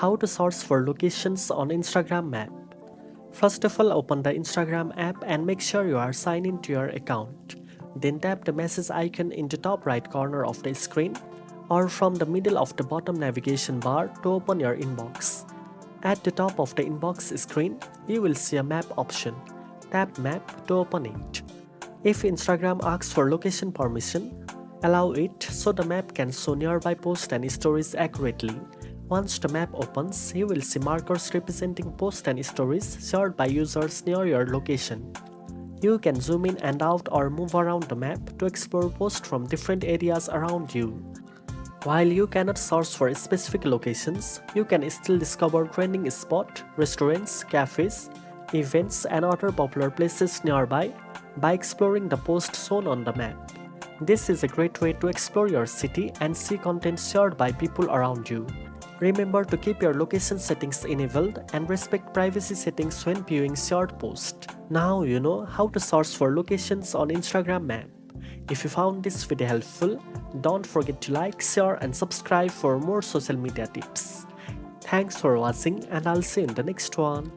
How to search for locations on Instagram Map. First of all, open the Instagram app and make sure you are signed into your account. Then tap the message icon in the top right corner of the screen or from the middle of the bottom navigation bar to open your inbox. At the top of the inbox screen, you will see a map option. Tap Map to open it. If Instagram asks for location permission, allow it so the map can show nearby posts and stories accurately. Once the map opens, you will see markers representing posts and stories shared by users near your location. You can zoom in and out or move around the map to explore posts from different areas around you. While you cannot search for specific locations, you can still discover trending spots, restaurants, cafes, events, and other popular places nearby by exploring the posts shown on the map. This is a great way to explore your city and see content shared by people around you. Remember to keep your location settings enabled and respect privacy settings when viewing shared posts. Now you know how to search for locations on Instagram Map. If you found this video helpful, don't forget to like, share and subscribe for more social media tips. Thanks for watching and I'll see you in the next one.